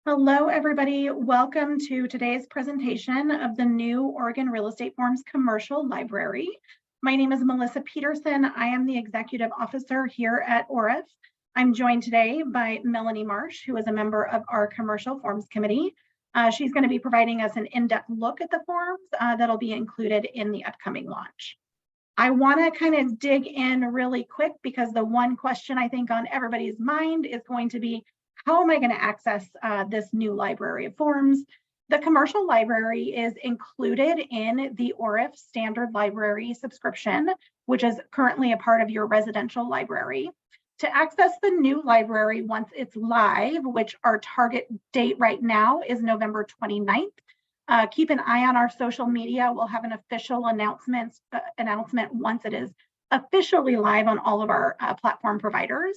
Hello, everybody. Welcome to today's presentation of the new Oregon Real Estate Forms Commercial Library. My name is Melissa Peterson. I am the Executive Officer here at ORIF. I'm joined today by Melanie Marsh, who is a member of our Commercial Forms Committee. She's going to be providing us an in-depth look at the forms that'll be included in the upcoming launch. I want to kind of dig in really quick because the one question I think on everybody's mind is going to be, how am I going to access this new library of forms? The commercial library is included in the ORIF standard library subscription, which is currently a part of your residential library. To access the new library once it's live, which our target date right now is November 29th, keep an eye on our social media. We'll have an official announcement once it is officially live on all of our platform providers.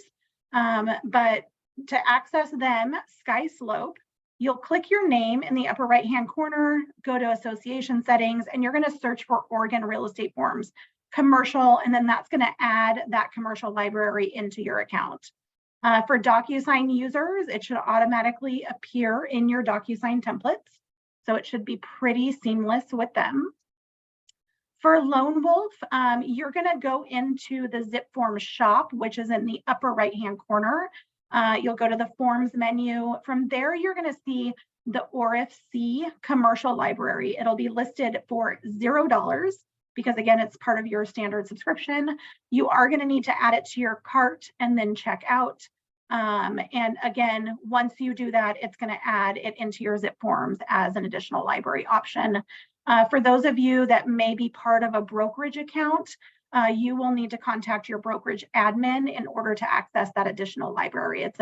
But to access them, SkySlope, you'll click your name in the upper right-hand corner, go to association settings, and you're going to search for Oregon Real Estate Forms Commercial, and then that's going to add that commercial library into your account. For DocuSign users, it should automatically appear in your DocuSign templates, so it should be pretty seamless with them. For Lone Wolf, you're going to go into the Zip Forms shop, which is in the upper right-hand corner. You'll go to the forms menu. From there, you're going to see the ORIF C commercial library. It'll be listed for $0 because, again, it's part of your standard subscription. You are going to need to add it to your cart and then check out. And again, once you do that, it's going to add it into your Zip Forms as an additional library option. For those of you that may be part of a brokerage account, you will need to contact your brokerage admin in order to access that additional library. It's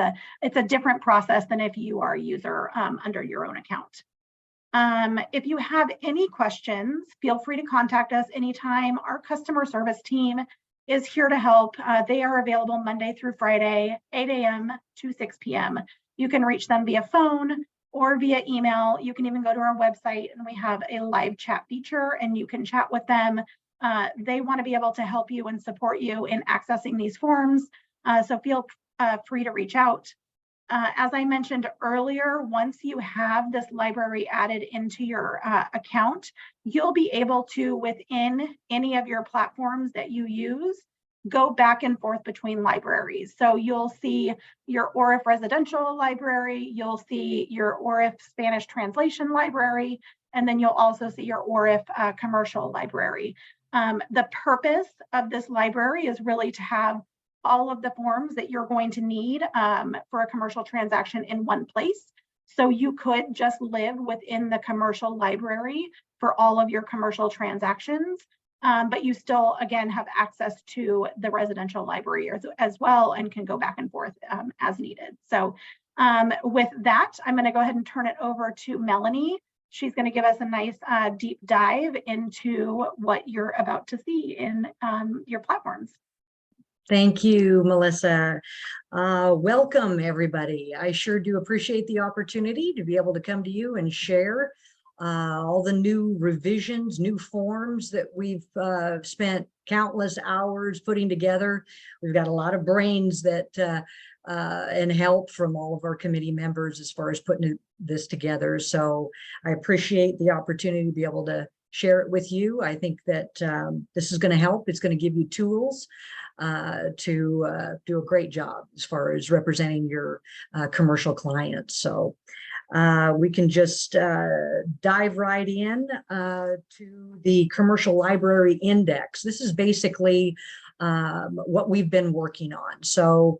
a different process than if you are a user under your own account. If you have any questions, feel free to contact us anytime. Our customer service team is here to help. They are available Monday through Friday, 8 a.m. to 6 p.m. You can reach them via phone or via email. You can even go to our website and we have a live chat feature and you can chat with them. They want to be able to help you and support you in accessing these forms, so feel free to reach out. As I mentioned earlier, once you have this library added into your account, you'll be able to, within any of your platforms that you use, go back and forth between libraries. So you'll see your ORIF residential library, you'll see your ORIF Spanish translation library, and then you'll also see your ORIF commercial library. The purpose of this library is really to have all of the forms that you're going to need for a commercial transaction in one place. So you could just live within the commercial library for all of your commercial transactions, but you still, again, have access to the residential library as well and can go back and forth as needed. So with that, I'm going to go ahead and turn it over to Melanie. She's going to give us a nice deep dive into what you're about to see in your platforms. Thank you, Melissa. Welcome, everybody. I sure do appreciate the opportunity to be able to come to you and share all the new revisions, new forms that we've spent countless hours putting together. We've got a lot of brains that and help from all of our committee members as far as putting this together. So I appreciate the opportunity to be able to share it with you. I think that this is going to help. It's going to give you tools to do a great job as far as representing your commercial clients. So we can just dive right in to the commercial library index. This is basically what we've been working on. So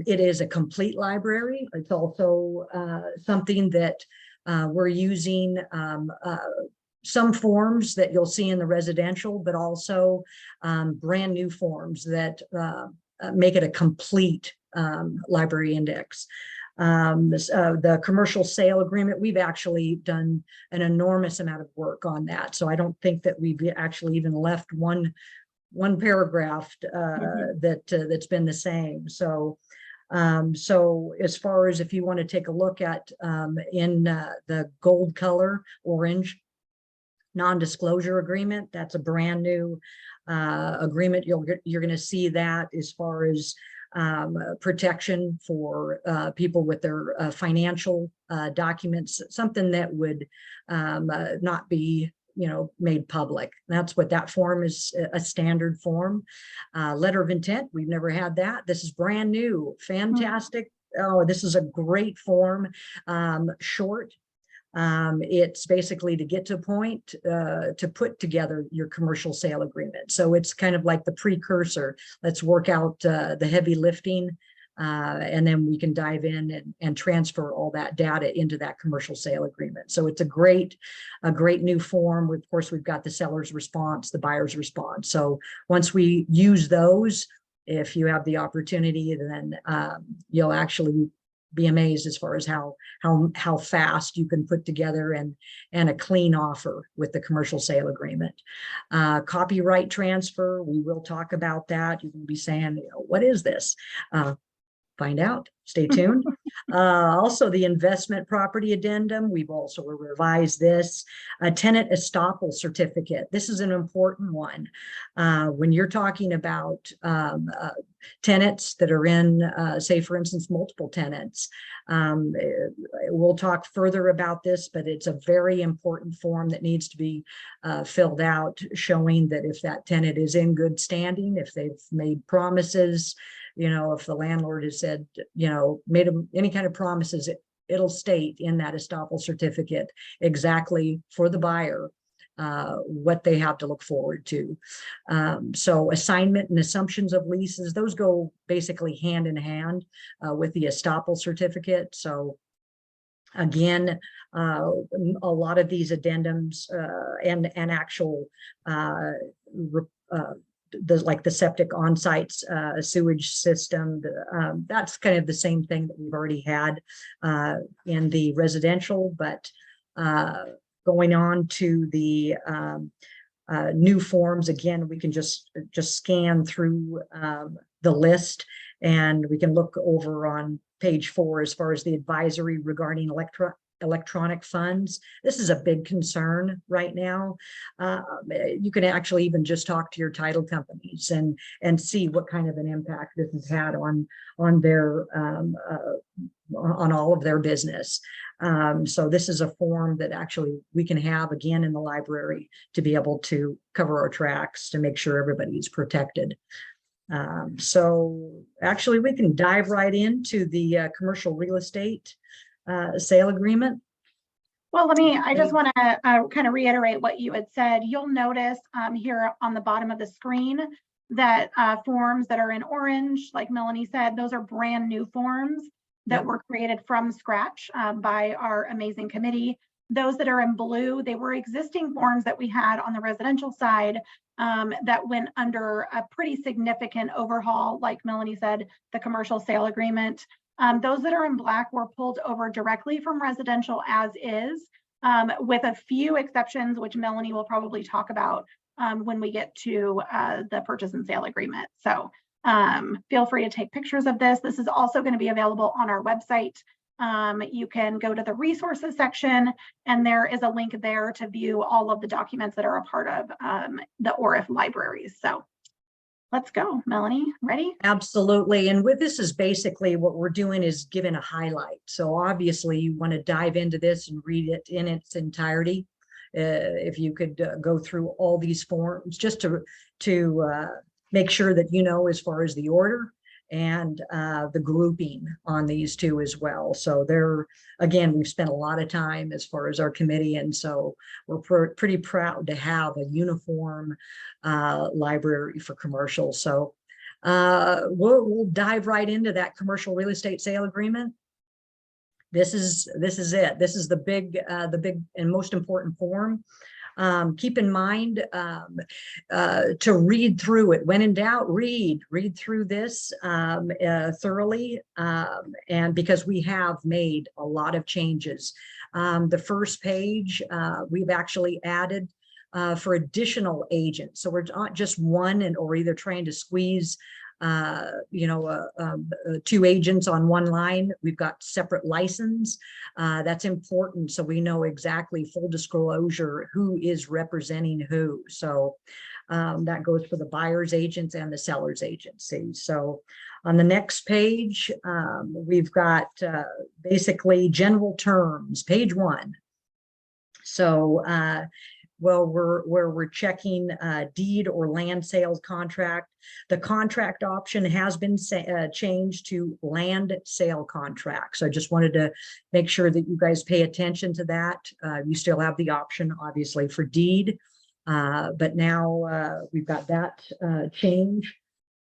it is a complete library. It's also something that we're using some forms that you'll see in the residential, but also brand new forms that make it a complete library index. The commercial sale agreement, we've actually done an enormous amount of work on that. So I don't think that we've actually even left one paragraph that's been the same. So so as far as if you want to take a look at in the gold color, orange, non-disclosure agreement, that's a brand new agreement. You're going to see that as far as protection for people with their financial documents, something that would not be made public. That's what that form is, a standard form. Letter of intent, we've never had that. This is brand new, fantastic. Oh, this is a great form, short. It's basically to get to a point to put together your commercial sale agreement. So it's kind of like the precursor. Let's work out the heavy lifting, and then we can dive in and transfer all that data into that commercial sale agreement. So it's a great new form. Of course, we've got the seller's response, the buyer's response. So once we use those, if you have the opportunity, then you'll actually be amazed as far as how fast you can put together and a clean offer with the commercial sale agreement. Copyright transfer, we will talk about that. You can be saying, what is this? Find out. Stay tuned. Also, the investment property addendum, we've also revised this. A tenant estoppel certificate. This is an important one. When you're talking about tenants that are in, say, for instance, multiple tenants, we'll talk further about this, but it's a very important form that needs to be filled out, showing that if that tenant is in good standing, if they've made promises, if the landlord has said, made them any kind of promises, it'll state in that estoppel certificate exactly for the buyer what they have to look forward to. So assignment and assumptions of leases, those go basically hand in hand with the estoppel certificate. So again, a lot of these addendums and actual like the septic on-site sewage system, that's kind of the same thing that we've already had in the residential, but going on to the new forms, again, we can just scan through the list, and we can look over on page 4 as far as the advisory regarding electronic funds. This is a big concern right now. You can actually even just talk to your title companies and see what kind of an impact this has had on their on all of their business. So this is a form that actually we can have again in the library to be able to cover our tracks to make sure everybody's protected. So actually we can dive right into the commercial real estate sale agreement. Well, I just want to kind of reiterate what you had said. You'll notice here on the bottom of the screen that forms that are in orange, like Melanie said, those are brand new forms that were created from scratch by our amazing committee. Those that are in blue, they were existing forms that we had on the residential side that went under a pretty significant overhaul, like Melanie said, the commercial sale agreement. Those that are in black were pulled over directly from residential as is, with a few exceptions, which Melanie will probably talk about when we get to the purchase and sale agreement. So feel free to take pictures of this. This is also going to be available on our website. You can go to the resources section, and there is a link there to view all of the documents that are a part of the ORIF libraries. So let's go, Melanie, ready? Absolutely. And with this is basically what we're doing is giving a highlight. So obviously you want to dive into this and read it in its entirety. If you could go through all these forms just to make sure that as far as the order and the grouping on these two as well. So again, we've spent a lot of time as far as our committee, and so we're pretty proud to have a uniform library for commercial. So we'll dive right into that commercial real estate sale agreement. This is it. This is the big and most important form. Keep in mind to read through it. When in doubt, read through this thoroughly, and because we have made a lot of changes. The first page, we've actually added for additional agents. So we're not just one or either trying to squeeze two agents on one line. We've got separate license. That's important, so we know exactly, full disclosure, who is representing who. So That goes for the buyer's agents and the seller's agency. So on the next page, we've got basically general terms, page 1. So well, where we're checking deed or land sales contract. The contract option has been changed to land sale contract. So I just wanted to make sure that you guys pay attention to that. You still have the option, obviously, for deed, but now we've got that change.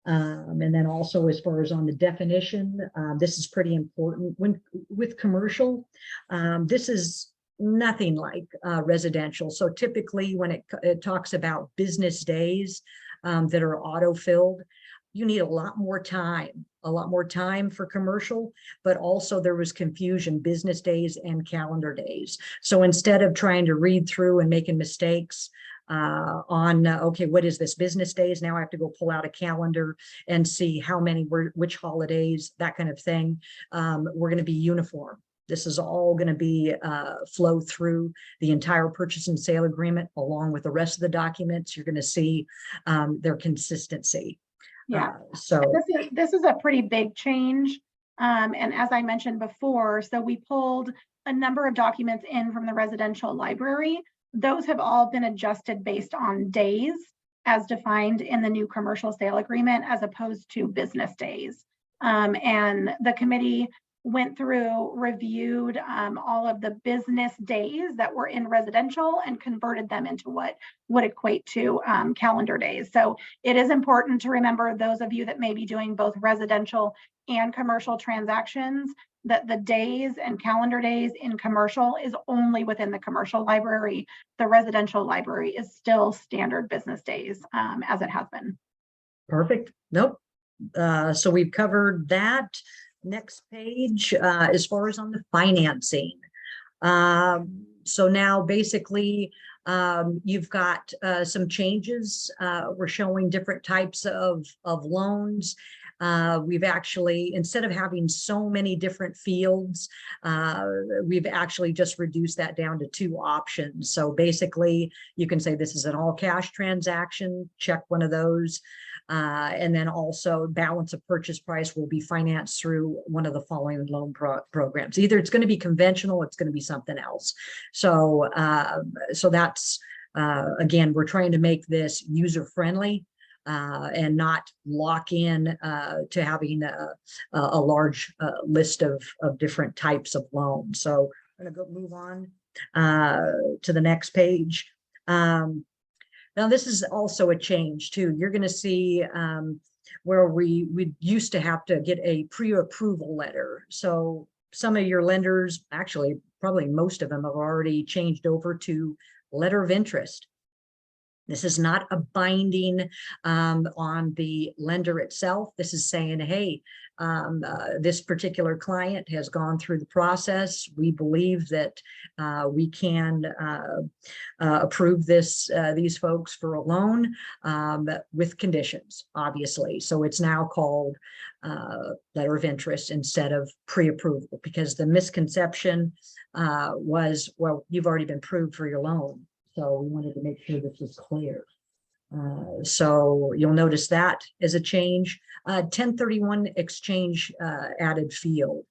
And then also, as far as on the definition, this is pretty important. When with commercial, this is nothing like residential. So typically when it talks about business days that are auto-filled, you need a lot more time for commercial, but also there was confusion, business days and calendar days. So instead of trying to read through and making mistakes on, okay, what is this, business days? Now I have to go pull out a calendar and see how many were, which holidays, that kind of thing. We're going to be uniform. This is all going to be flow through the entire purchase and sale agreement along with the rest of the documents. You're going to see their consistency. Yeah, so this is a pretty big change. And as I mentioned before, so we pulled a number of documents in from the residential library. Those have all been adjusted based on days as defined in the new commercial sale agreement, as opposed to business days. And the committee went through, reviewed all of the business days that were in residential and converted them into what would equate to calendar days. So it is important to remember, those of you that may be doing both residential and commercial transactions, that the days and calendar days in commercial is only within the commercial library. The residential library is still standard business days as it has been. Perfect. Nope. So we've covered that. Next page, as far as on the financing. So now basically you've got some changes. We're showing different types of loans. We've actually, instead of having so many different fields, we've actually just reduced that down to 2 options. So basically you can say this is an all cash transaction, check one of those. And then also balance of purchase price will be financed through one of the following loan programs. Either it's going to be conventional, it's going to be something else. So, so that's, again, we're trying to make this user friendly and not lock in to having a large list of different types of loans. So I'm going to go move on to the next page. Now, this is also a change too. You're going to see where we used to have to get a pre-approval letter. So some of your lenders, actually, probably most of them, have already changed over to letter of interest. This is not a binding on the lender itself. This is saying, hey, this particular client has gone through the process. We believe that we can approve these folks for a loan with conditions, obviously. So it's now called letter of interest instead of pre-approval, because the misconception was, well, you've already been approved for your loan. So we wanted to make sure this was clear. So you'll notice that as a change. 1031 exchange added field.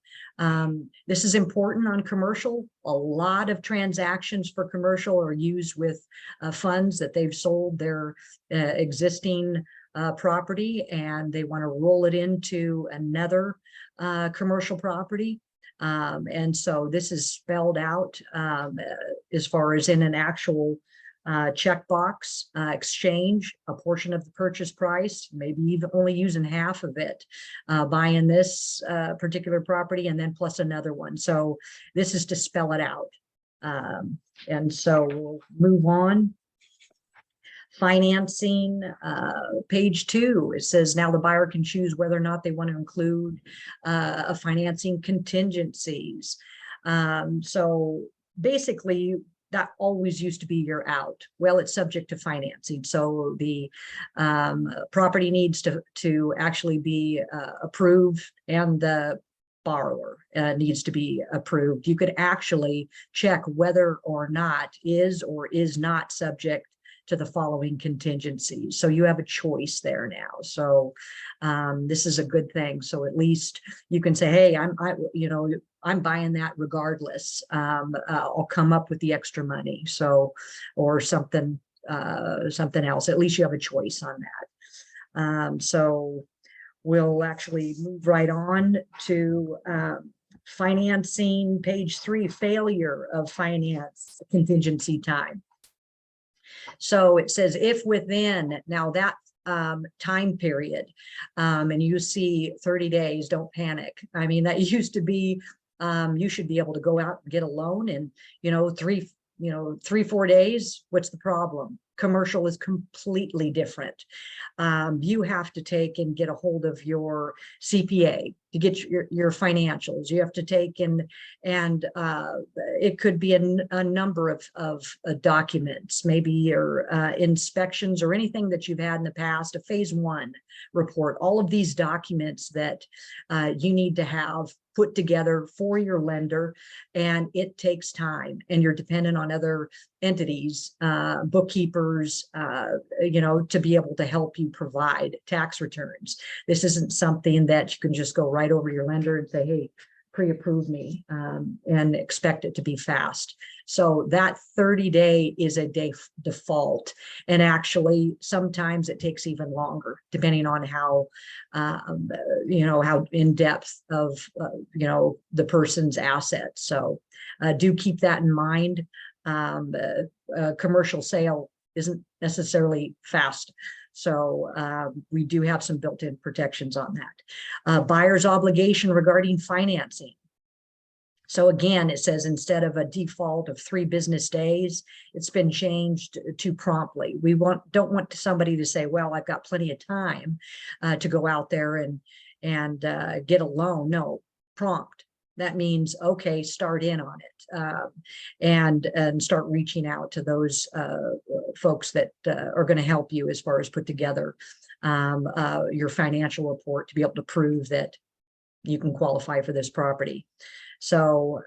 This is important on commercial. A lot of transactions for commercial are used with funds that they've sold their existing property and they want to roll it into another commercial property. And so this is spelled out as far as in an actual checkbox, exchange a portion of the purchase price, maybe even only using half of it, buying this particular property and then plus another one. So this is to spell it out. And so we'll move on. Financing, page 2, it says now the buyer can choose whether or not they want to include a financing contingencies. So basically that always used to be your out. Well, it's subject to financing. So the property needs to actually be approved and the borrower needs to be approved. You could actually check whether or not is not subject to the following contingencies. So you have a choice there now. So this is a good thing. So at least you can say, hey, I'm buying that regardless. I'll come up with the extra money. So, or something else. At least you have a choice on that. So we'll actually move right on to financing, page 3, failure of finance contingency time. So it says if within now that time period, and you see 30 days, don't panic. I mean, that used to be you should be able to go out and get a loan in 3-4 days. What's the problem? Commercial is completely different. You have to take and get a hold of your CPA to get your financials. You have to take and it could be a number of documents, maybe your inspections or anything that you've had in the past, a phase 1 report, all of these documents that you need to have put together for your lender, and it takes time, and you're dependent on other entities, bookkeepers, to be able to help you provide tax returns. This isn't something that you can just go right over your lender and say, hey, pre-approve me, and expect it to be fast. So that 30-day is a default, and actually sometimes it takes even longer depending on how how in depth of the person's assets. So do keep that in mind. Commercial sale isn't necessarily fast. So we do have some built-in protections on that. Buyer's obligation regarding financing. So again, it says instead of a default of 3 business days, it's been changed to promptly. We don't want somebody to say, well, I've got plenty of time to go out there and get a loan. No, prompt. That means, okay, start in on it, and start reaching out to those folks that are going to help you as far as put together your financial report to be able to prove that you can qualify for this property. So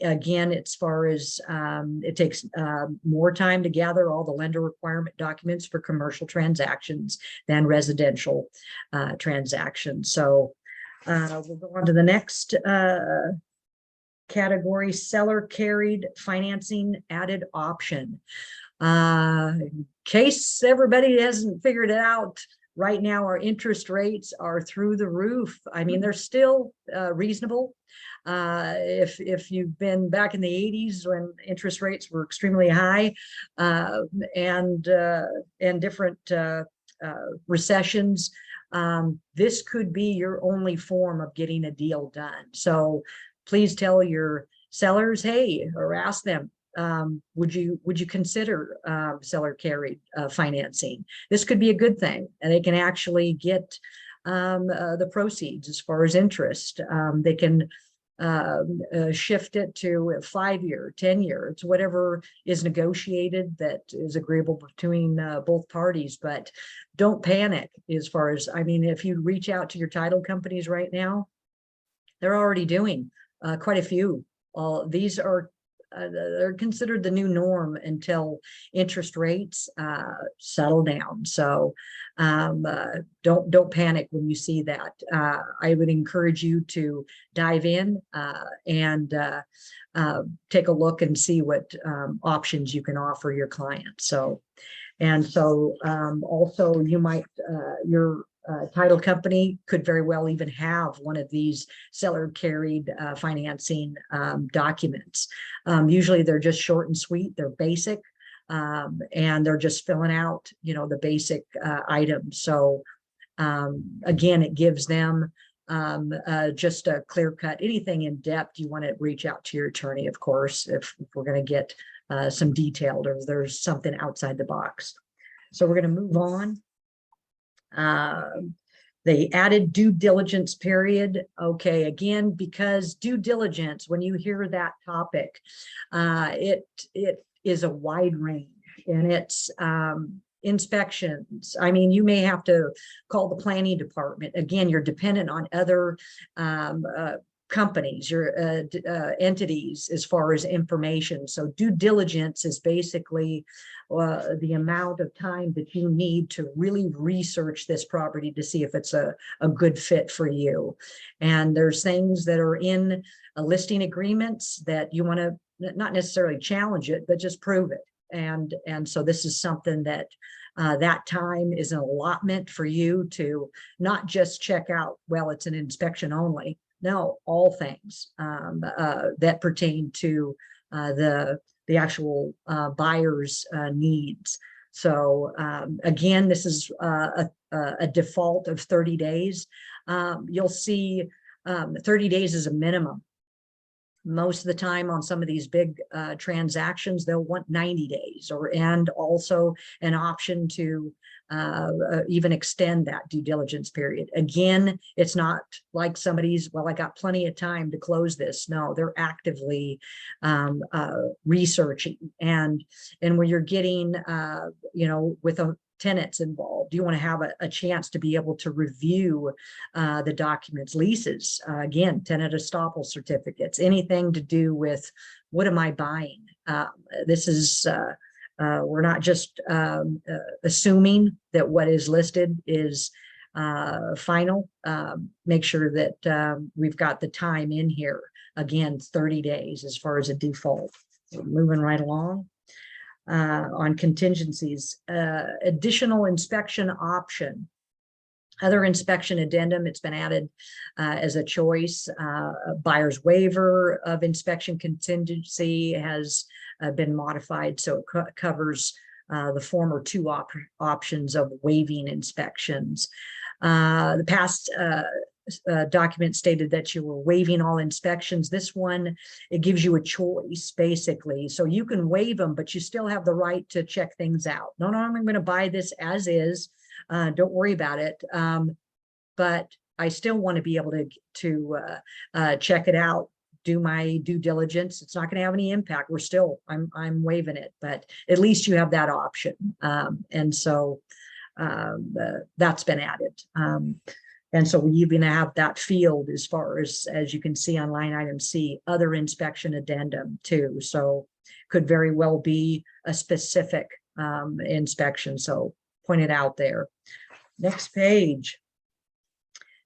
again, as far as it takes more time to gather all the lender requirement documents for commercial transactions than residential transactions. So we'll go on to the next category, seller carried financing added option. In case everybody hasn't figured it out, right now our interest rates are through the roof. I mean, they're still reasonable. If you've been back in the 80s when interest rates were extremely high, and different recessions, this could be your only form of getting a deal done. So please tell your sellers, hey, or ask them, would you consider seller carried financing? This could be a good thing, and they can actually get the proceeds as far as interest. They can shift it to a 5-year, 10-year, it's whatever is negotiated that is agreeable between both parties. But don't panic as far as, I mean, if you reach out to your title companies right now, they're already doing quite a few. These are they're considered the new norm until interest rates settle down. So don't panic when you see that. I would encourage you to dive in and take a look and see what options you can offer your clients. So also you might your title company could very well even have one of these seller carried financing documents. Usually they're just short and sweet, they're basic, and they're just filling out, the basic items. So again, it gives them just a clear cut. Anything in depth, you want to reach out to your attorney, of course, if we're going to get some detailed or there's something outside the box. So we're going to move on. The added due diligence period. Okay, again, because due diligence, when you hear that topic, it is a wide range, and it's inspections. I mean, you may have to call the planning department. Again, you're dependent on other companies, your entities as far as information. So due diligence is basically the amount of time that you need to really research this property to see if it's a good fit for you. And there's things that are in listing agreements that you want to not necessarily challenge it, but just prove it. And so this is something that that time is an allotment for you to not just check out, well, it's an inspection only. No, all things that pertain to the actual buyer's needs. So again, this is a default of 30 days. You'll see 30 days is a minimum. Most of the time on some of these big transactions, they'll want 90 days and also an option to even extend that due diligence period. Again, it's not like somebody's, well, I got plenty of time to close this. No, they're actively researching. And when you're getting, with tenants involved, you want to have a chance to be able to review the documents, leases, again, tenant estoppel certificates, anything to do with what am I buying? This is, we're not just assuming that what is listed is final. Make sure that we've got the time in here. Again, 30 days as far as a default. Moving right along. On contingencies, additional inspection option, other inspection addendum, it's been added as a choice. Buyer's waiver of inspection contingency has been modified, so it covers the former two options of waiving inspections. The past document stated that you were waiving all inspections. This one, it gives you a choice basically. So you can waive them, but you still have the right to check things out. No, I'm going to buy this as is. Don't worry about it. But I still want to be able to check it out, do my due diligence. It's not going to have any impact. I'm waiving it, but at least you have that option. And so that's been added. And so we even have that field as far as you can see on line item C, other inspection addendum too. So could very well be a specific inspection. So point it out there. Next page.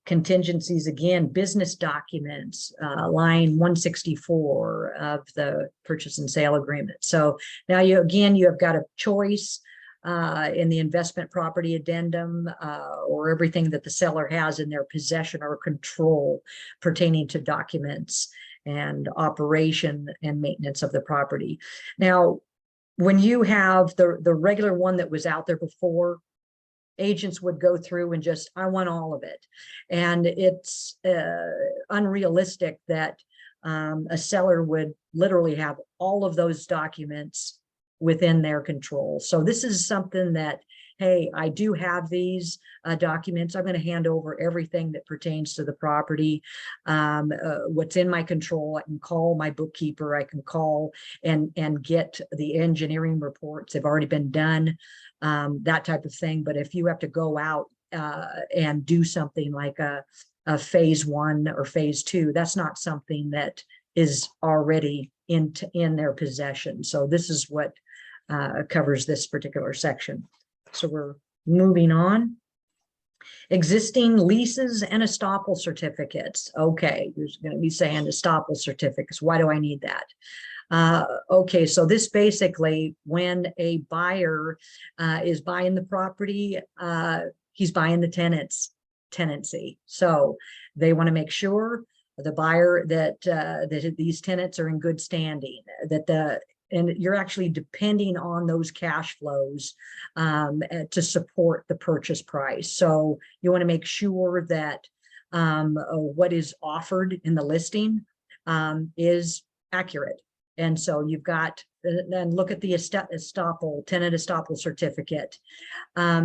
Contingencies again, business documents, line 164 of the purchase and sale agreement. So now you have got a choice in the investment property addendum or everything that the seller has in their possession or control pertaining to documents and operation and maintenance of the property. Now, when you have the regular one that was out there before, agents would go through and just, I want all of it. And it's unrealistic that a seller would literally have all of those documents within their control. So this is something that, hey, I do have these documents. I'm going to hand over everything that pertains to the property. What's in my control, I can call my bookkeeper, I can call and get the engineering reports. They've already been done, that type of thing. But if you have to go out and do something like a phase 1 or phase 2, that's not something that is already in their possession. So this is what covers this particular section. So we're moving on. Existing leases and estoppel certificates. Okay, you're going to be saying estoppel certificates. Why do I need that? Okay, so this basically, when a buyer is buying the property, he's buying the tenancy. So they want to make sure the buyer that these tenants are in good standing, and you're actually depending on those cash flows to support the purchase price. So you want to make sure that what is offered in the listing is accurate. And so you've got, then look at the tenant estoppel certificate.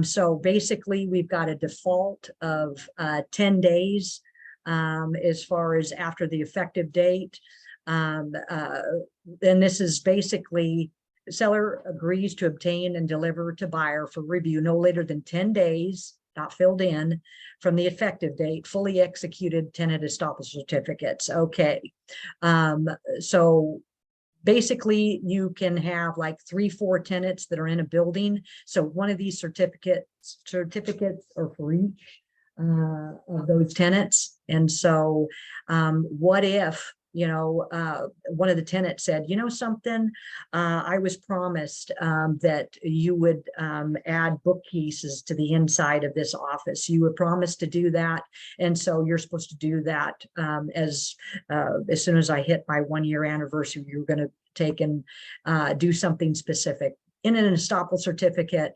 So basically we've got a default of 10 days as far as after the effective date. Then this is basically seller agrees to obtain and deliver to buyer for review no later than 10 days, not filled in, from the effective date, fully executed tenant estoppel certificates. Okay. So basically you can have like 3-4 tenants that are in a building. So one of these certificates are for each of those tenants. And so what if, one of the tenants said, something, I was promised that you would add bookcases to the inside of this office. You were promised to do that. And so you're supposed to do that as soon as I hit my 1-year anniversary, you're going to take and do something specific. In an estoppel certificate,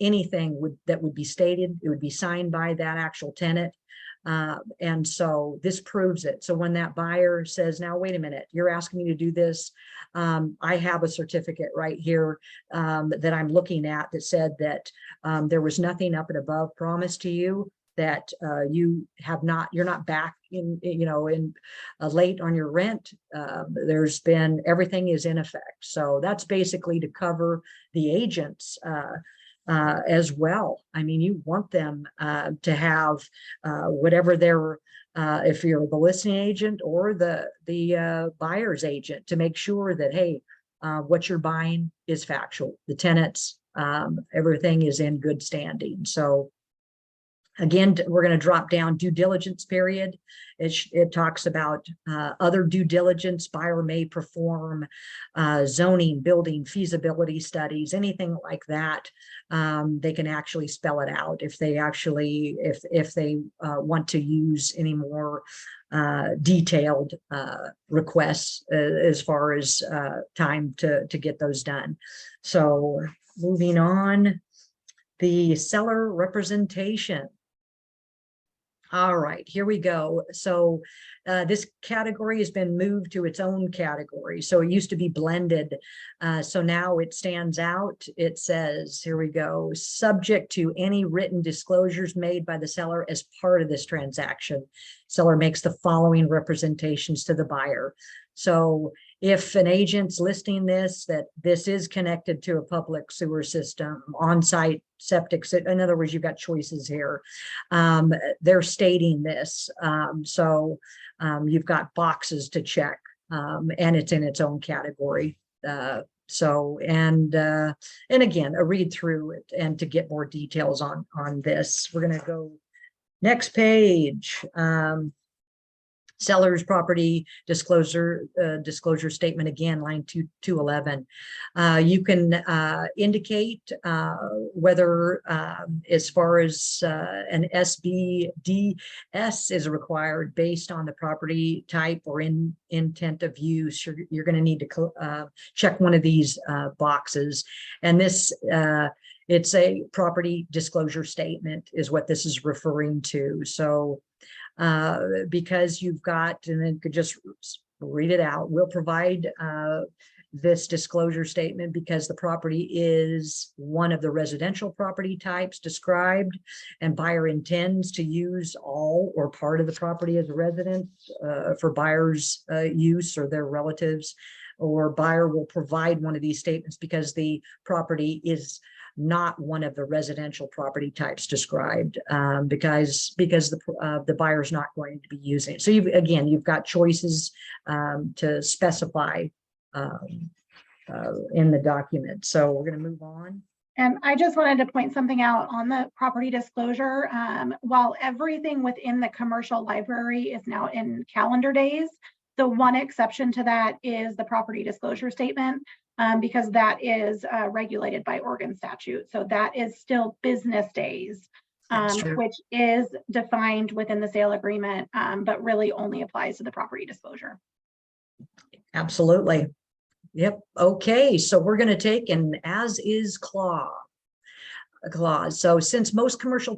anything that would be stated, it would be signed by that actual tenant. And so this proves it. So when that buyer says, now, wait a minute, you're asking me to do this. I have a certificate right here that I'm looking at that said that there was nothing up and above promised to you, that you're not back in late on your rent. Everything is in effect. So that's basically to cover the agents as well. I mean, you want them to have whatever their if you're the listing agent or the buyer's agent, to make sure that, hey, what you're buying is factual. The tenants, everything is in good standing. So again, we're going to drop down due diligence period. It talks about other due diligence. Buyer may perform zoning, building, feasibility studies, anything like that. They can actually spell it out if they want to use any more detailed requests as far as time to get those done. So moving on, the seller representation. All right, here we go. So this category has been moved to its own category. So it used to be blended. So now it stands out. It says, here we go, subject to any written disclosures made by the seller as part of this transaction. Seller makes the following representations to the buyer. So if an agent's listing this, that this is connected to a public sewer system, on-site septic, in other words, you've got choices here. They're stating this. So you've got boxes to check, and it's in its own category. And again, a read through it and to get more details on this. We're going to go next page. Seller's property disclosure statement, again, line 211. You can indicate whether as far as an SBDS is required based on the property type or intent of use. You're going to need to check one of these boxes. And this it's a property disclosure statement is what this is referring to. So because you've got, and then could just read it out, we'll provide this disclosure statement because the property is one of the residential property types described, and buyer intends to use all or part of the property as a residence for buyer's use or their relatives, or buyer will provide one of these statements because the property is not one of the residential property types described, because the buyer is not going to be using it. So you've got choices to specify in the document. So we're going to move on. And I just wanted to point something out on the property disclosure. While everything within the commercial library is now in calendar days, the one exception to that is the property disclosure statement, because that is regulated by Oregon statute. So that is still business days, which is defined within the sale agreement, but really only applies to the property disclosure. Absolutely. Yep. Okay. So we're going to take an as-is clause. So since most commercial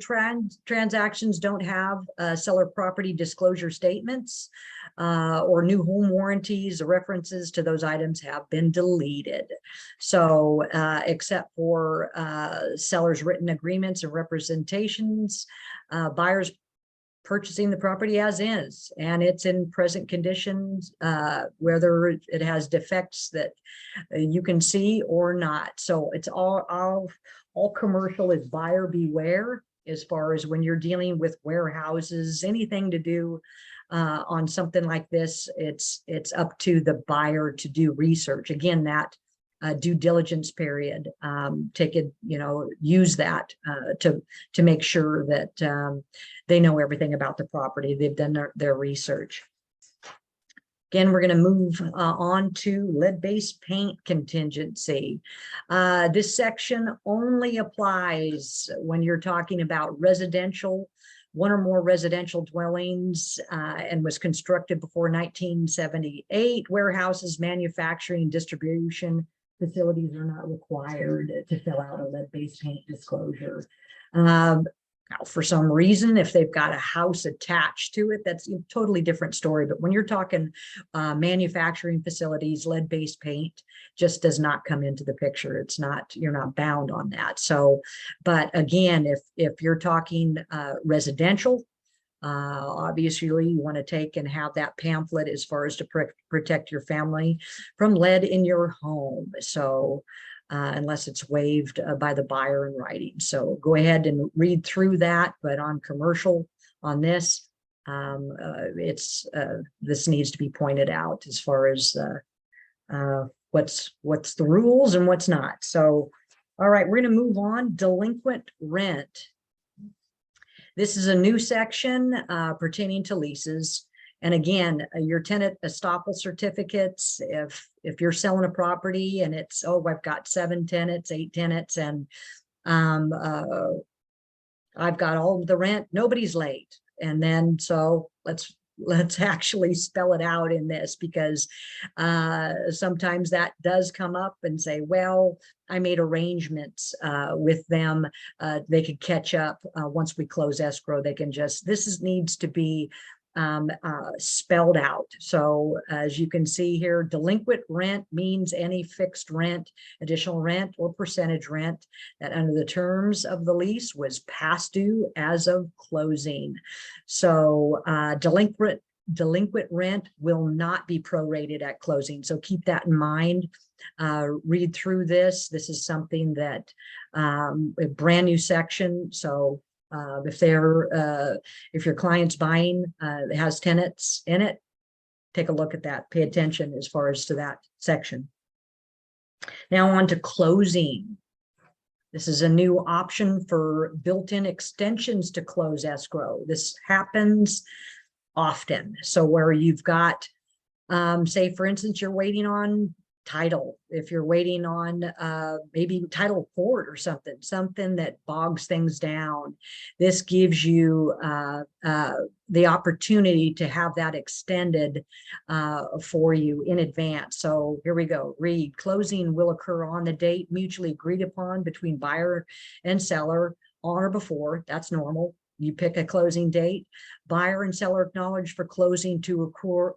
transactions don't have seller property disclosure statements or new home warranties, references to those items have been deleted. So except for sellers' written agreements and representations, buyers purchasing the property as is, and it's in present conditions, whether it has defects that you can see or not. So it's all commercial is buyer beware as far as when you're dealing with warehouses, anything to do on something like this, it's up to the buyer to do research. Again, that due diligence period, take it, use that to make sure that they know everything about the property. They've done their research. Again, we're going to move on to lead-based paint contingency. This section only applies when you're talking about residential, one or more residential dwellings, and was constructed before 1978. Warehouses, manufacturing, distribution facilities are not required to fill out a lead-based paint disclosure. Now, for some reason, if they've got a house attached to it, that's a totally different story. But when you're talking manufacturing facilities, lead-based paint just does not come into the picture. It's not, you're not bound on that. So, but again, if you're talking residential, obviously you want to take and have that pamphlet as far as to protect your family from lead in your home. So unless it's waived by the buyer in writing. So go ahead and read through that. But on commercial, on this, this needs to be pointed out as far as what's the rules and what's not. So, all right, we're going to move on. Delinquent rent. This is a new section pertaining to leases. And again, your tenant estoppel certificates, if you're selling a property and it's, oh, I've got 7 tenants, 8 tenants, and I've got all of the rent, nobody's late. And then, so let's actually spell it out in this, because sometimes that does come up and say, well, I made arrangements with them. They could catch up once we close escrow. They can just, needs to be spelled out. So as you can see here, delinquent rent means any fixed rent, additional rent, or percentage rent that under the terms of the lease was past due as of closing. So delinquent rent will not be prorated at closing. So keep that in mind. Read through this. This is something that a brand new section. So if your client's buying, it has tenants in it, take a look at that. Pay attention as far as to that section. Now on to closing. This is a new option for built-in extensions to close escrow. This happens often. So where you've got, say for instance, you're waiting on title, if you're waiting on maybe title court or something that bogs things down, this gives you the opportunity to have that extended for you in advance. So here we go. Read, closing will occur on the date mutually agreed upon between buyer and seller on or before. That's normal. You pick a closing date. Buyer and seller acknowledge for closing to occur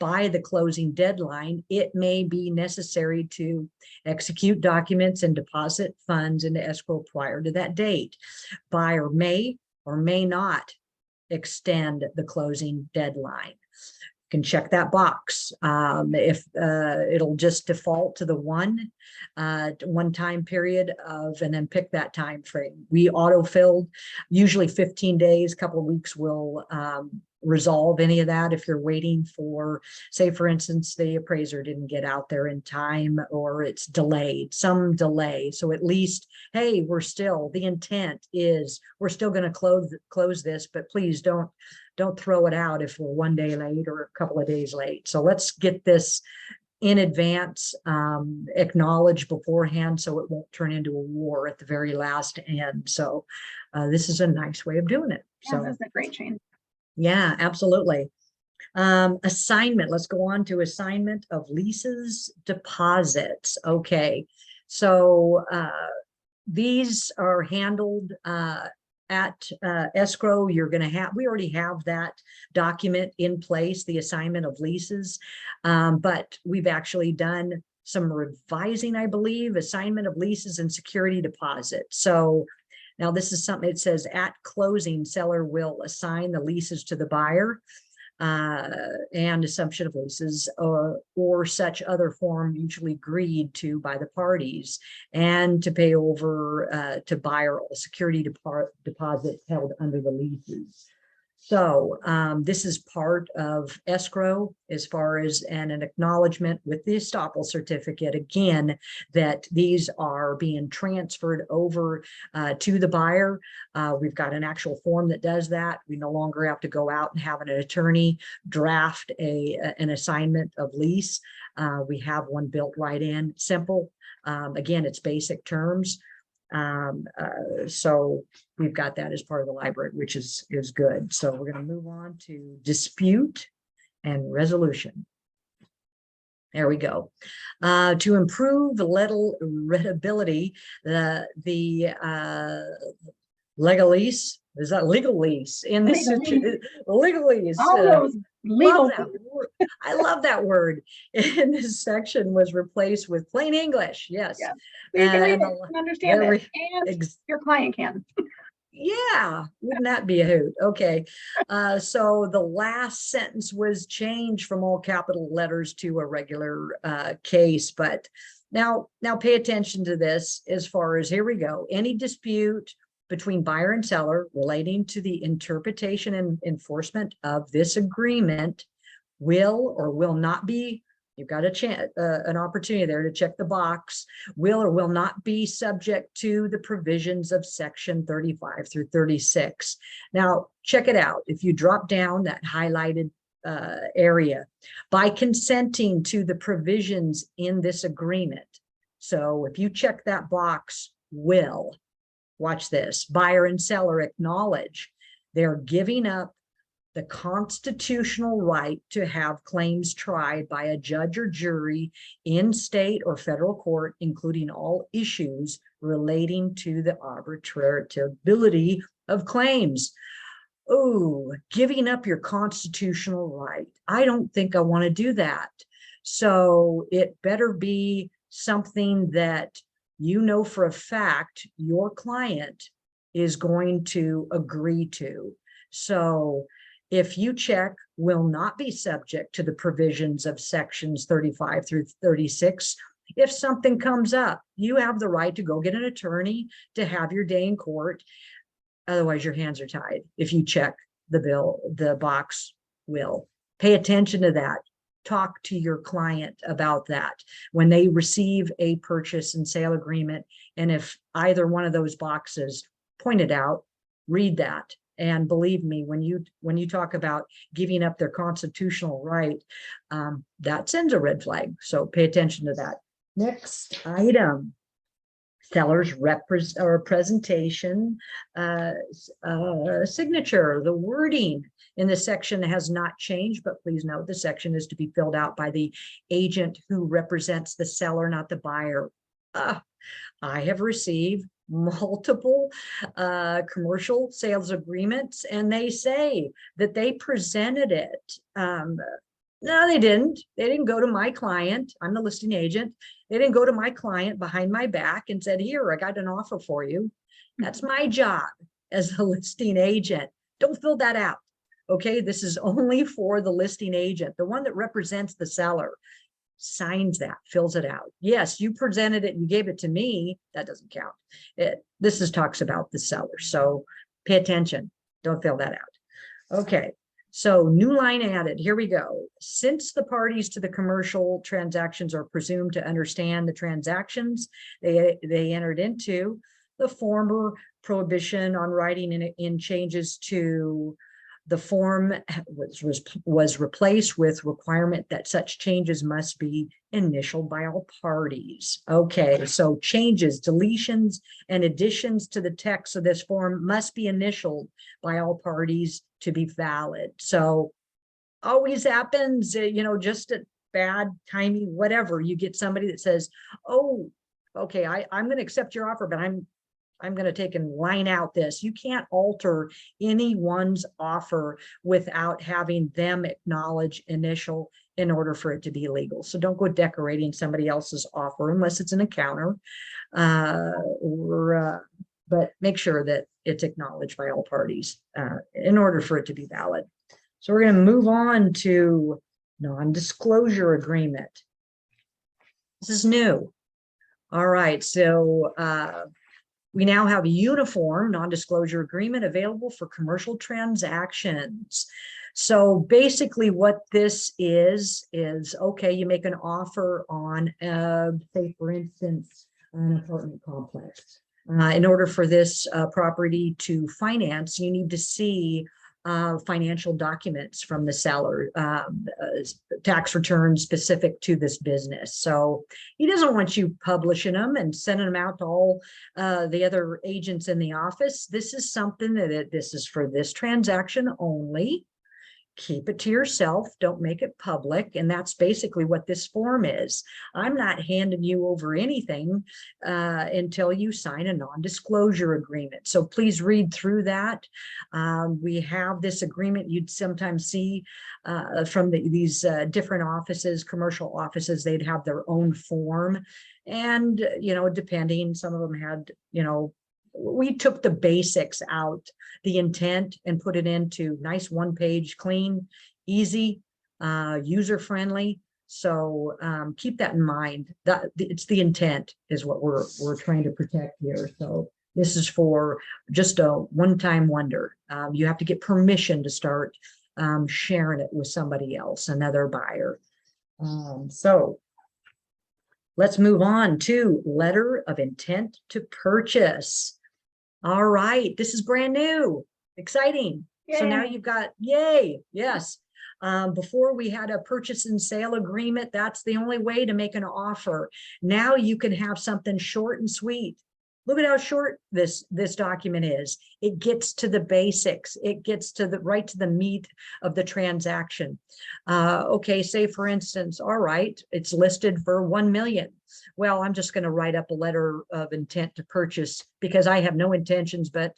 by the closing deadline. It may be necessary to execute documents and deposit funds into escrow prior to that date. Buyer may or may not extend the closing deadline. You can check that box. If it'll just default to the one time period of, and then pick that time frame. We auto-filled, usually 15 days, a couple of weeks will resolve any of that. If you're waiting for, say for instance, the appraiser didn't get out there in time, or it's delayed, some delay. So at least, hey, the intent is we're still going to close this, but please don't throw it out if we're 1 day late or a couple of days late. So let's get this in advance, acknowledge beforehand, so it won't turn into a war at the very last end. So this is a nice way of doing it. Yeah, that's a great change. Yeah, absolutely. Assignment. Let's go on to assignment of leases, deposits. Okay, so these are handled at escrow. You're going to have, we already have that document in place, the assignment of leases, but we've actually done some revising, I believe, assignment of leases and security deposit. So now this is something, it says at closing, seller will assign the leases to the buyer and assumption of leases or such other form mutually agreed to by the parties, and to pay over to buyer all security deposit held under the leases. So this is part of escrow as far as an acknowledgement with the estoppel certificate, again, that these are being transferred over to the buyer. We've got an actual form that does that. We no longer have to go out and have an attorney draft an assignment of lease. We have one built right in, simple. Again, it's basic terms. So we've got that as part of the library, which is good. So we're going to move on to dispute and resolution. There we go. To improve the readability, the legalese, is that legal lease in this legalese? All those legal. I love that word. In this section was replaced with plain English. Yes. Yeah. So you can read it and understand it, and your client can. Yeah, wouldn't that be a hoot? Okay. So the last sentence was changed from all capital letters to a regular case. But now pay attention to this as far as, here we go. Any dispute between buyer and seller relating to the interpretation and enforcement of this agreement will or will not be, you've got an opportunity there to check the box, will or will not be subject to the provisions of section 35 through 36. Now, check it out. If you drop down that highlighted area, by consenting to the provisions in this agreement. So if you check that box, will, watch this, buyer and seller acknowledge they're giving up the constitutional right to have claims tried by a judge or jury in state or federal court, including all issues relating to the arbitrability of claims. Oh, giving up your constitutional right. I don't think I want to do that. So it better be something that you know for a fact your client is going to agree to. So if you check will not be subject to the provisions of sections 35 through 36, if something comes up, you have the right to go get an attorney to have your day in court. Otherwise, your hands are tied. If you check the box will. Pay attention to that. Talk to your client about that when they receive a purchase and sale agreement. And if either one of those boxes pointed out, read that. And believe me, when you talk about giving up their constitutional right, that sends a red flag. So pay attention to that. Next item, seller's presentation signature. The wording in this section has not changed, but please note the section is to be filled out by the agent who represents the seller, not the buyer. I have received multiple commercial sales agreements, and they say that they presented it. No, they didn't. They didn't go to my client. I'm the listing agent. They didn't go to my client behind my back and said, here, I got an offer for you. That's my job as a listing agent. Don't fill that out. Okay, this is only for the listing agent, the one that represents the seller. Signs that, fills it out. Yes, you presented it, you gave it to me. That doesn't count. This talks about the seller. So pay attention. Don't fill that out. Okay. So new line added, here we go. Since the parties to the commercial transactions are presumed to understand the transactions they entered into, the former prohibition on writing in changes to the form was replaced with requirement that such changes must be initialed by all parties. Okay, so changes, deletions, and additions to the text of this form must be initialed by all parties to be valid. So always happens, just at bad timing, whatever. You get somebody that says, oh, okay, I'm going to accept your offer, but I'm going to take and line out this. You can't alter anyone's offer without having them acknowledge initial in order for it to be legal. So don't go decorating somebody else's offer unless it's an encounter, but make sure that it's acknowledged by all parties in order for it to be valid. So we're going to move on to non-disclosure agreement. This is new. All right, so We now have a uniform non-disclosure agreement available for commercial transactions. So basically what this is okay, you make an offer on, say for instance, an apartment complex. In order for this property to finance, you need to see financial documents from the seller, tax returns specific to this business. So he doesn't want you publishing them and sending them out to all the other agents in the office. This is something that this is for this transaction only. Keep it to yourself, don't make it public. And that's basically what this form is. I'm not handing you over anything until you sign a non-disclosure agreement. So please read through that. We have this agreement you'd sometimes see from these different offices, commercial offices, they'd have their own form. And, you know, depending, some of them had, you know, we took the basics out, the intent, and put it into nice one-page, clean, easy, user-friendly. So keep that in mind. That it's the intent is what we're trying to protect here. So this is for just a one-time wonder. You have to get permission to start sharing it with somebody else, another buyer. So let's move on to letter of intent to purchase. All right, this is brand new, exciting. Yay. So now you've got, yay, yes. Before we had a purchase and sale agreement, that's the only way to make an offer. Now you can have something short and sweet. Look at how short this document is. It gets to the basics. It gets to right to the meat of the transaction. Okay, say for instance, all right, it's listed for 1 million. Well, I'm just going to write up a letter of intent to purchase because I have no intentions but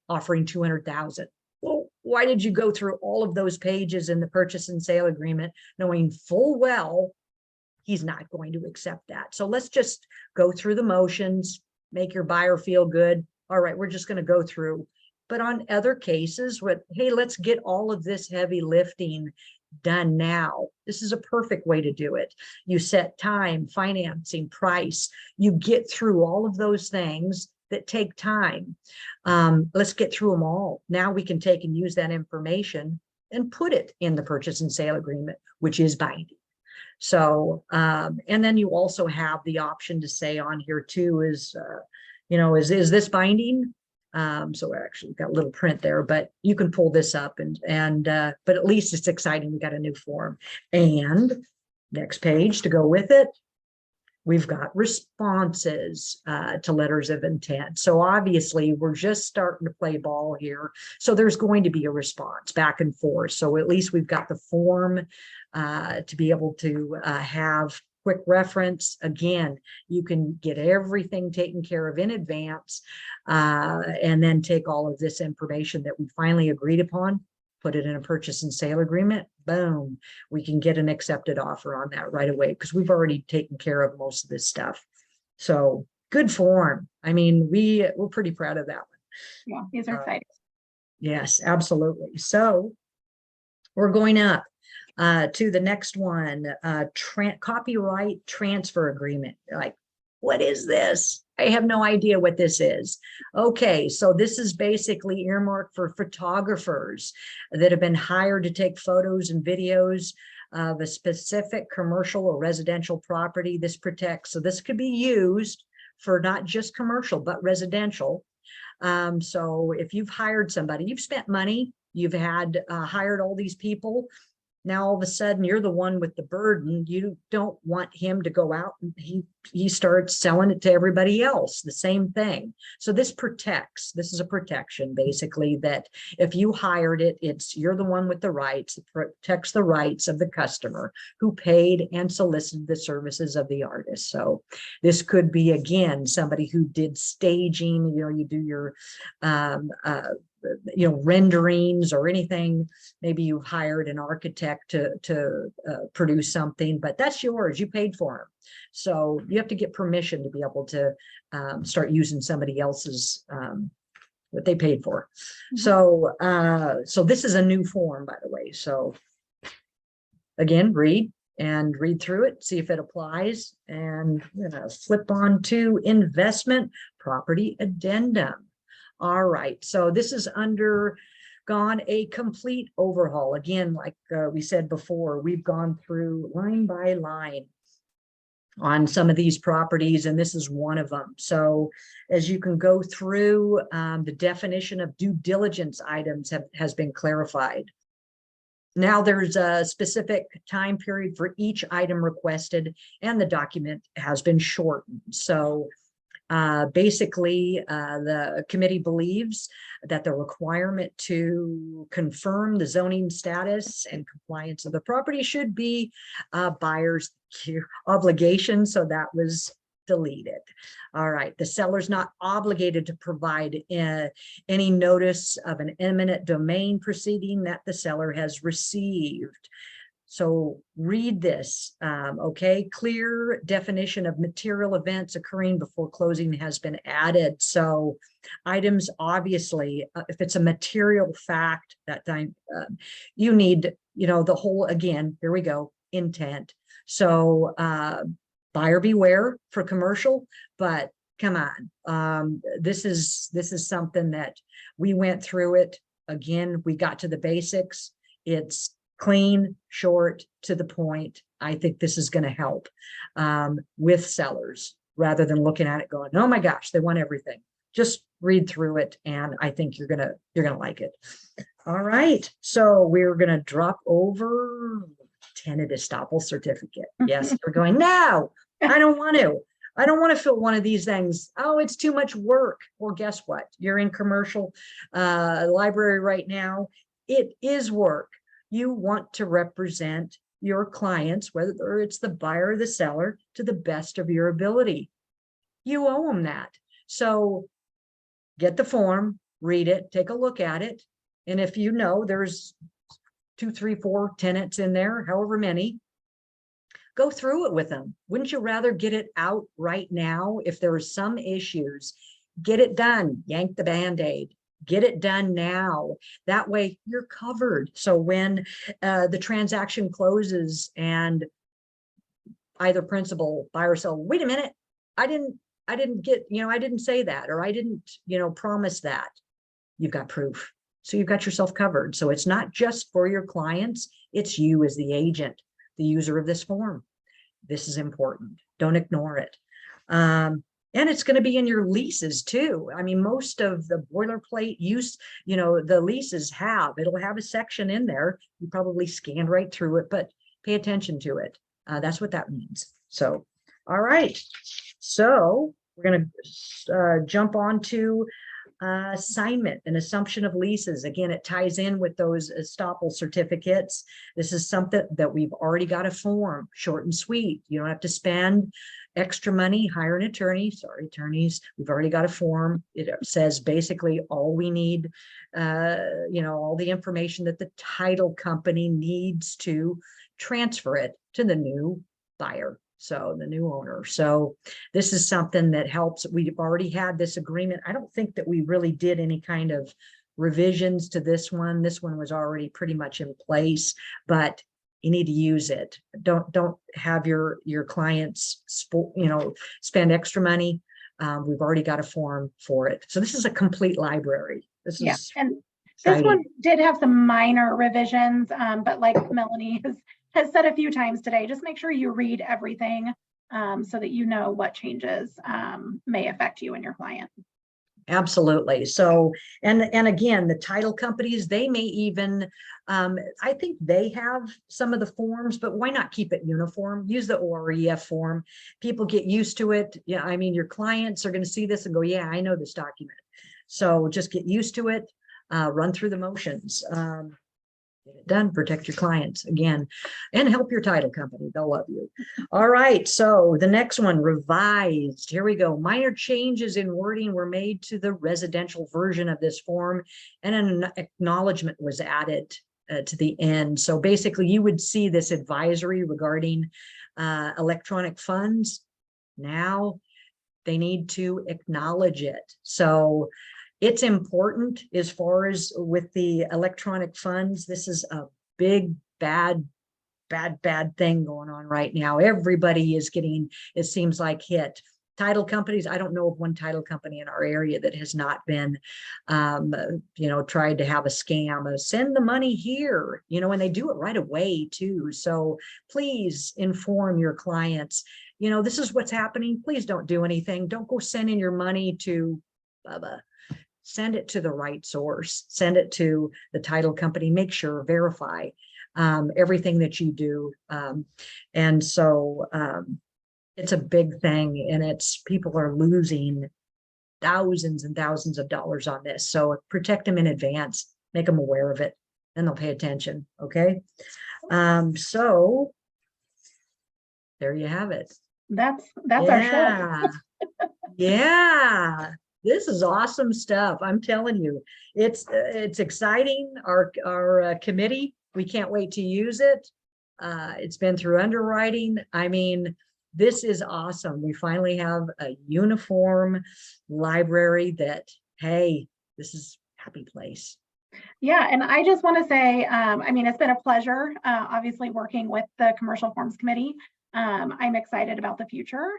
offering 200,000. Well, why did you go through all of those pages in the purchase and sale agreement knowing full well he's not going to accept that? So let's just go through the motions, make your buyer feel good. All right, we're just going to go through. But on other cases, hey, let's get all of this heavy lifting done now. This is a perfect way to do it. You set time, financing, price. You get through all of those things that take time. Let's get through them all. Now we can take and use that information and put it in the purchase and sale agreement, which is binding. So, and then you also have the option to say on here too is, you know, is this binding? So we actually got a little print there, but you can pull this up but at least it's exciting. We got a new form. And next page to go with it, we've got responses to letters of intent. So obviously we're just starting to play ball here. So there's going to be a response back and forth. So at least we've got the form to be able to have quick reference. Again, you can get everything taken care of in advance and then take all of this information that we finally agreed upon, put it in a purchase and sale agreement. Boom, we can get an accepted offer on that right away because we've already taken care of most of this stuff. So good form. I mean, we're pretty proud of that one. Yeah, these are exciting. Yes, absolutely. So we're going up to the next one, copyright transfer agreement. Like, what is this? I have no idea what this is. Okay, so this is basically earmarked for photographers that have been hired to take photos and videos of a specific commercial or residential property. This protects, so this could be used for not just commercial, but residential. So if you've hired somebody, you've spent money, you've had hired all these people. Now all of a sudden you're the one with the burden. You don't want him to go out and he starts selling it to everybody else, the same thing. So this protects, this is a protection basically, that if you hired it, you're the one with the rights. It protects the rights of the customer who paid and solicited the services of the artist. So this could be, again, somebody who did staging, you know, you do your you know, renderings or anything. Maybe you've hired an architect to produce something, but that's yours. You paid for them. So you have to get permission to be able to start using somebody else's what they paid for. Mm-hmm. So this is a new form, by the way. So again, read, and read through it, see if it applies. And I'm gonna flip on to investment property addendum. All right, so this is undergone a complete overhaul. Again, like we said before, we've gone through line by line on some of these properties, and this is one of them. So as you can go through, the definition of due diligence items has been clarified. Now there's a specific time period for each item requested, and the document has been shortened. So basically, the committee believes that the requirement to confirm the zoning status and compliance of the property should be a buyer's obligation. So that was deleted. All right, the seller's not obligated to provide any notice of an eminent domain proceeding that the seller has received. So read this, okay? Clear definition of material events occurring before closing has been added. So items, obviously, if it's a material fact that time, you need, the whole, again, here we go, intent. So buyer beware for commercial, but come on, this is something that we went through it. Again, we got to the basics. It's clean, short, to the point. I think this is going to help with sellers rather than looking at it going, oh my gosh, they want everything. Just read through it, and I think you're gonna like it. All right, so we're gonna drop over tenant estoppel certificate. Yes, we're going, no, I don't want to fill one of these things. Oh, it's too much work. Well, guess what? You're in commercial library right now. It is work. You want to represent your clients, whether it's the buyer or the seller, to the best of your ability. You owe them that. So get the form, read it, take a look at it. And if you know there's 2, 3, 4 tenants in there, however many, go through it with them. Wouldn't you rather get it out right now? If there are some issues, get it done, yank the Band-Aid. Get it done now. That way you're covered. So when the transaction closes and either principal, buyer, or seller, wait a minute, I didn't get, I didn't say that, or I didn't, promise that. You've got proof. So you've got yourself covered. So it's not just for your clients, it's you as the agent, the user of this form. This is important. Don't ignore it. And it's going to be in your leases too. I mean, most of the boilerplate use, the leases it'll have a section in there. You probably scanned right through it, but pay attention to it. That's what that means. So, all right. So we're going to jump on to assignment and assumption of leases. Again, it ties in with those estoppel certificates. This is something that we've already got a form, short and sweet. You don't have to spend extra money, hire an attorney. Sorry, attorneys, we've already got a form. It says basically all we need, all the information that the title company needs to transfer it to the new buyer. So the new owner. So this is something that helps. We've already had this agreement. I don't think that we really did any kind of revisions to this one. This one was already pretty much in place, but you need to use it. Don't have your clients, spend extra money. We've already got a form for it. So this is a complete library. This is and exciting. This one did have some minor revisions, but like Melanie has said a few times today, just make sure you read everything so that you know what changes may affect you and your client. Absolutely. So, and again, the title companies, they may even, I think they have some of the forms, but why not keep it uniform? Use the OREF form. People get used to it. Yeah, I mean, your clients are going to see this and go, yeah, I know this document. So just get used to it, run through the motions. Get it done, protect your clients again, and help your title company. They'll love you. All right, so the next one, revised. Here we go. Minor changes in wording were made to the residential version of this form, and an acknowledgement was added to the end. So basically, you would see this advisory regarding electronic funds. Now they need to acknowledge it. So it's important as far as with the electronic funds. This is a big, bad bad thing going on right now. Everybody is getting, it seems like, hit. Title companies, I don't know of one title company in our area that has not been, tried to have a scam, send the money here, and they do it right away too. So please inform your clients, this is what's happening. Please don't do anything. Don't go sending your money to Bubba. Send it to the right source, send it to the title company, make sure, verify everything that you do. And so it's a big thing, and people are losing thousands and thousands of dollars on this. So protect them in advance, make them aware of it, and they'll pay attention. Okay. So there you have it. That's our show. Yeah. This is awesome stuff. I'm telling you, it's exciting. Our committee, we can't wait to use it. It's been through underwriting. I mean, this is awesome. We finally have a uniform library that, hey, this is a happy place. Yeah, and I just want to say, it's been a pleasure, obviously working with the Commercial Forms Committee. I'm excited about the future.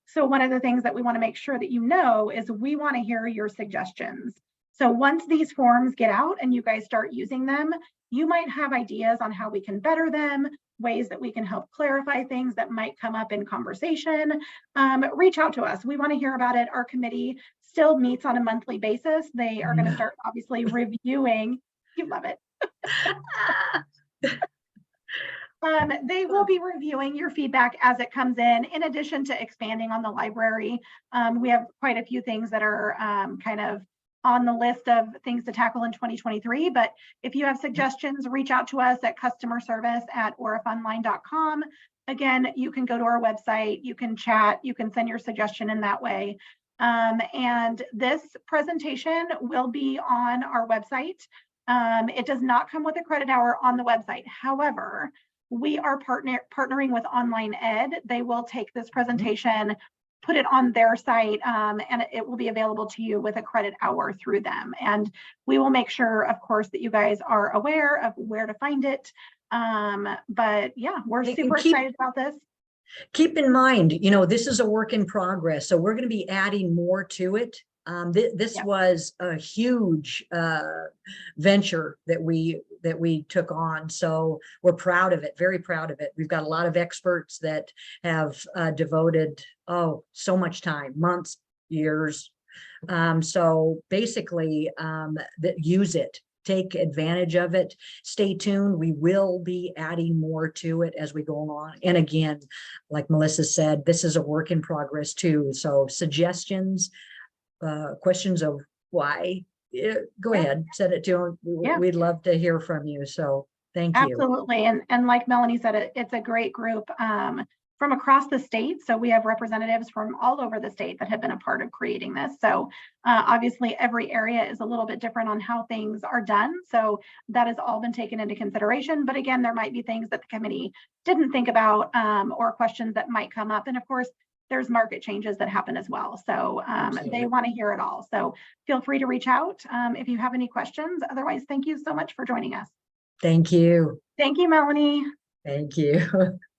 So one of the things that we want to make sure that is we want to hear your suggestions. So once these forms get out and you guys start using them, you might have ideas on how we can better them, ways that we can help clarify things that might come up in conversation. Reach out to us. We want to hear about it. Our committee still meets on a monthly basis. They are going to start obviously reviewing. You love it. They will be reviewing your feedback as it comes in addition to expanding on the library. We have quite a few things that are kind of on the list of things to tackle in 2023. But if you have suggestions, reach out to us at customerservice@orifonline.com. Again, you can go to our website, you can chat, you can send your suggestion in that way. And this presentation will be on our website. It does not come with a credit hour on the website. However, we are partnering with Online Ed. They will take this presentation, put it on their site, and it will be available to you with a credit hour through them. And we will make sure, of course, that you guys are aware of where to find it. But yeah, we're super excited about this. Keep in mind, this is a work in progress, so we're going to be adding more to it. This was a huge venture that we took on, so we're proud of it, very proud of it. We've got a lot of experts that have devoted so much time, months, years. So basically, use it. Take advantage of it. Stay tuned. We will be adding more to it as we go along. And again, like Melissa said, this is a work in progress too. So suggestions, questions of why, go ahead, send it to them. We'd love to hear from you. So thank you. Absolutely. And like Melanie said, it's a great group from across the state. So we have representatives from all over the state that have been a part of creating this. So obviously every area is a little bit different on how things are done. So that has all been taken into consideration. But again, there might be things that the committee didn't think about or questions that might come up. And of course, there's market changes that happen as well. So they want to hear it all. So feel free to reach out if you have any questions. Otherwise, thank you so much for joining us. Thank you. Thank you, Melanie. Thank you.